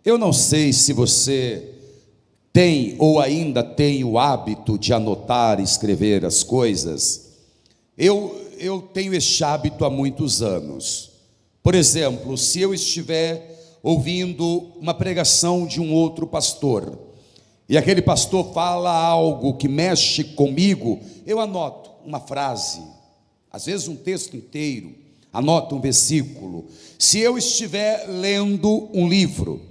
Eu não sei se você tem ou ainda tem o hábito de anotar e escrever as coisas. Eu tenho este hábito há muitos anos. Por exemplo, se eu estiver ouvindo uma pregação de um outro pastor, e aquele pastor fala algo que mexe comigo, eu anoto uma frase, às vezes um texto inteiro, anoto um versículo. Se eu estiver lendo um livro,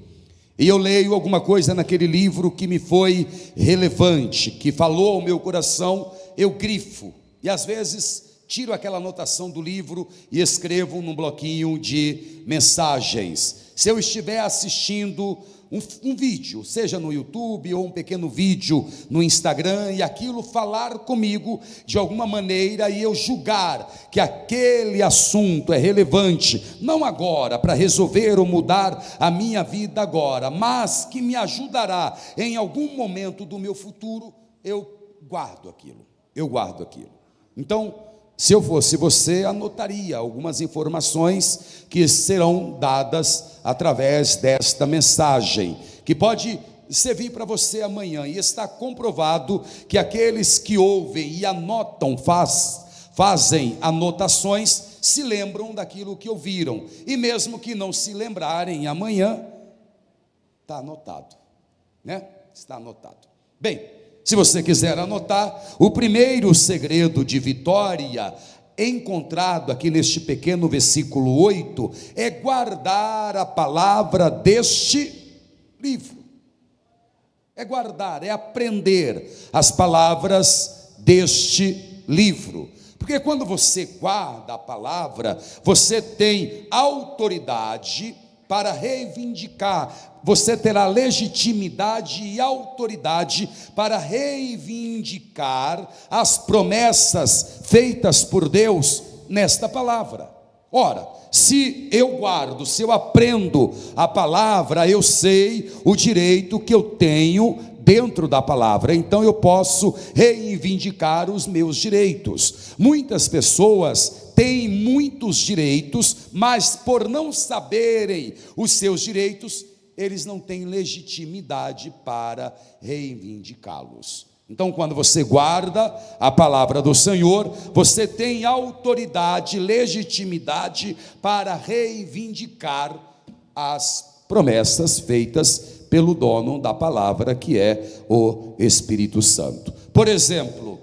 e eu leio alguma coisa naquele livro que me foi relevante, que falou ao meu coração, eu grifo, e às vezes tiro aquela anotação do livro e escrevo num bloquinho de mensagens. Se eu estiver assistindo um vídeo, seja no YouTube ou um pequeno vídeo no Instagram, e aquilo falar comigo de alguma maneira, e eu julgar que aquele assunto é relevante, não agora, para resolver ou mudar a minha vida agora, mas que me ajudará em algum momento do meu futuro, eu guardo aquilo. Então, se eu fosse você, anotaria algumas informações que serão dadas através desta mensagem, que pode servir para você amanhã. E está comprovado que aqueles que ouvem e anotam, fazem anotações, se lembram daquilo que ouviram. E mesmo que não se lembrarem amanhã, está anotado, né? Está anotado. Bem, se você quiser anotar, o primeiro segredo de vitória encontrado aqui neste pequeno versículo 8 é guardar a palavra deste livro. É guardar, é aprender as palavras deste livro. Porque quando você guarda a palavra, você tem autoridade para reivindicar, você terá legitimidade e autoridade para reivindicar as promessas feitas por Deus nesta palavra. Ora, se eu guardo, se eu aprendo a palavra, eu sei o direito que eu tenho dentro da palavra, então eu posso reivindicar os meus direitos. Muitas pessoas têm muitos direitos, mas por não saberem os seus direitos, eles não têm legitimidade para reivindicá-los. Então, quando você guarda a palavra do Senhor, você tem autoridade, legitimidade para reivindicar as promessas feitas pelo dono da palavra, que é o Espírito Santo. Por exemplo,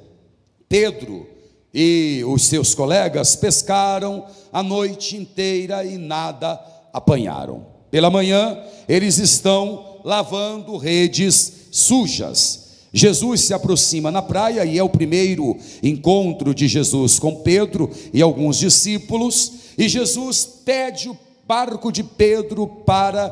Pedro e os seus colegas pescaram a noite inteira e nada apanharam. Pela manhã, eles estão lavando redes sujas. Jesus se aproxima na praia, e é o primeiro encontro de Jesus com Pedro e alguns discípulos, e Jesus pede o barco de Pedro para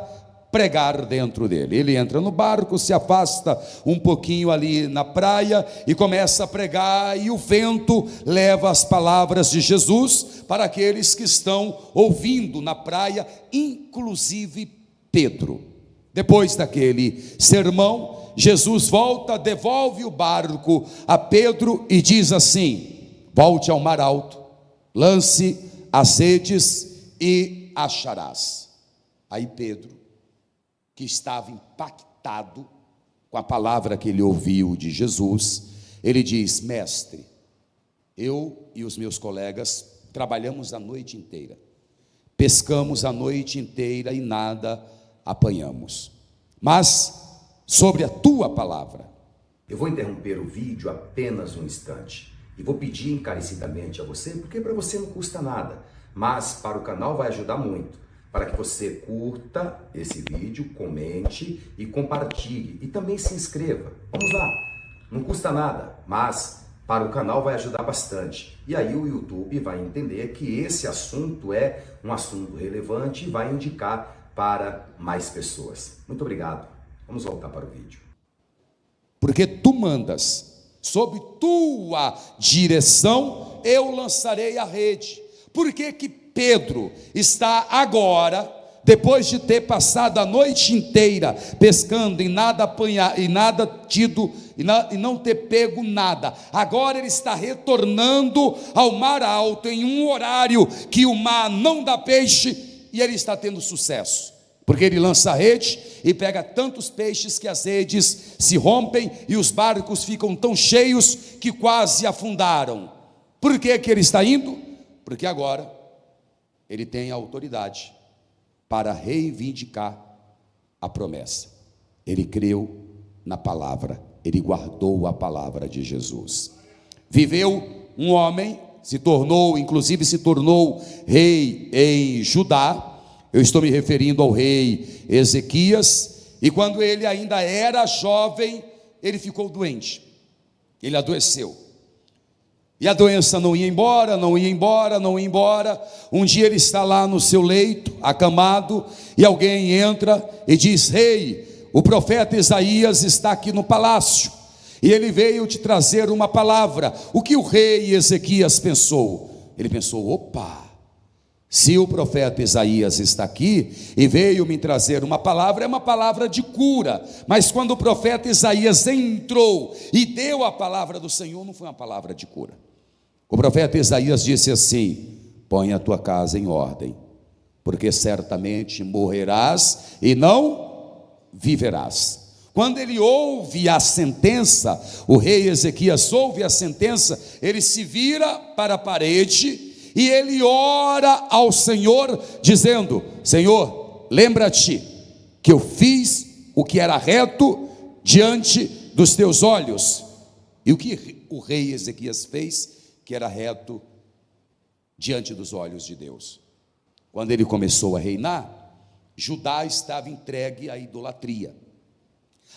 pregar dentro dele. Ele entra no barco, se afasta um pouquinho ali na praia e começa a pregar, e o vento leva as palavras de Jesus para aqueles que estão ouvindo na praia, inclusive Pedro. Depois daquele sermão, Jesus volta, devolve o barco a Pedro e diz assim: volte ao mar alto, lance as redes e acharás. Aí Pedro, que estava impactado com a palavra que ele ouviu de Jesus, ele diz: mestre, eu e os meus colegas trabalhamos a noite inteira, pescamos a noite inteira e nada apanhamos, mas sobre a tua palavra. Eu vou interromper o vídeo apenas um instante e vou pedir encarecidamente a você, porque para você não custa nada, mas para o canal vai ajudar muito, para que você curta esse vídeo, comente e compartilhe, e também se inscreva. Vamos lá, não custa nada, mas para o canal vai ajudar bastante. E aí o YouTube vai entender que esse assunto é um assunto relevante e vai indicar para mais pessoas. Muito obrigado. Vamos voltar para o vídeo. Porque tu mandas, sob tua direção eu lançarei a rede. Por que que Pedro está agora, depois de ter passado a noite inteira pescando e nada apanhar, e nada tido, e não ter pego nada, agora ele está retornando ao mar alto em um horário que o mar não dá peixe, e ele está tendo sucesso? porque ele lança a rede e pega tantos peixes que as redes se rompem e os barcos ficam tão cheios que quase afundaram. Por que ele está indo? Porque agora ele tem autoridade para reivindicar a promessa. Ele creu na palavra, ele guardou a palavra de Jesus. Viveu um homem, se tornou rei em Judá. Eu estou me referindo ao rei Ezequias, e quando ele ainda era jovem, ele ficou doente, ele adoeceu, e a doença não ia embora. Um dia ele está lá no seu leito, acamado, e alguém entra e diz: rei, o profeta Isaías está aqui no palácio, e ele veio te trazer uma palavra. O que o rei Ezequias pensou? Ele pensou: opa, se o profeta Isaías está aqui e veio me trazer uma palavra, é uma palavra de cura. Mas quando o profeta Isaías entrou e deu a palavra do Senhor, não foi uma palavra de cura. O profeta Isaías disse assim: põe a tua casa em ordem, porque certamente morrerás e não viverás. Quando ele ouve a sentença, o rei Ezequias ouve a sentença, ele se vira para a parede e ele ora ao Senhor, dizendo: Senhor, lembra-te que eu fiz o que era reto diante dos teus olhos. E o que o rei Ezequias fez que era reto diante dos olhos de Deus? Quando ele começou a reinar, Judá estava entregue à idolatria.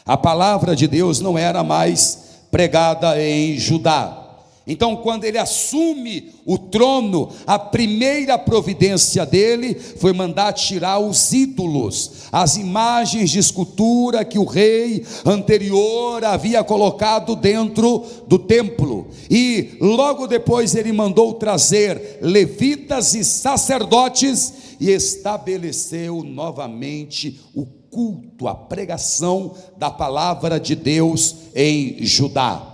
A palavra de Deus não era mais pregada em Judá. Então, quando ele assume o trono, a primeira providência dele foi mandar tirar os ídolos, as imagens de escultura que o rei anterior havia colocado dentro do templo. E logo depois ele mandou trazer levitas e sacerdotes e estabeleceu novamente o culto, a pregação da palavra de Deus em Judá.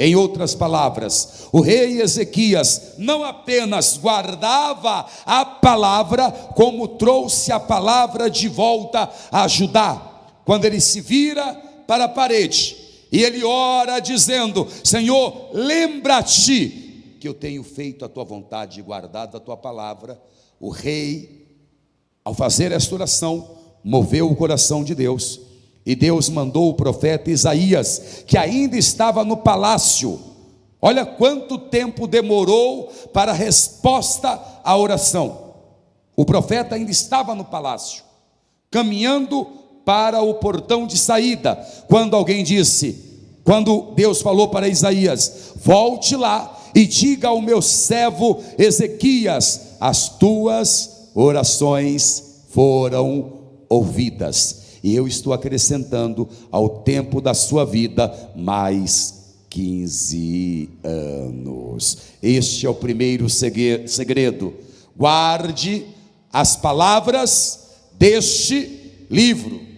Em outras palavras, o rei Ezequias não apenas guardava a palavra, como trouxe a palavra de volta a Judá. Quando ele se vira para a parede e ele ora dizendo: Senhor, lembra-te que eu tenho feito a tua vontade e guardado a tua palavra. O rei, ao fazer esta oração, moveu o coração de Deus, e Deus mandou o profeta Isaías, que ainda estava no palácio. Olha quanto tempo demorou para a resposta à oração. O profeta ainda estava no palácio, caminhando para o portão de saída, quando Deus falou para Isaías: volte lá e diga ao meu servo Ezequias: as tuas orações foram ouvidas, e eu estou acrescentando ao tempo da sua vida mais 15 anos. Este é o primeiro segredo. Guarde as palavras deste livro.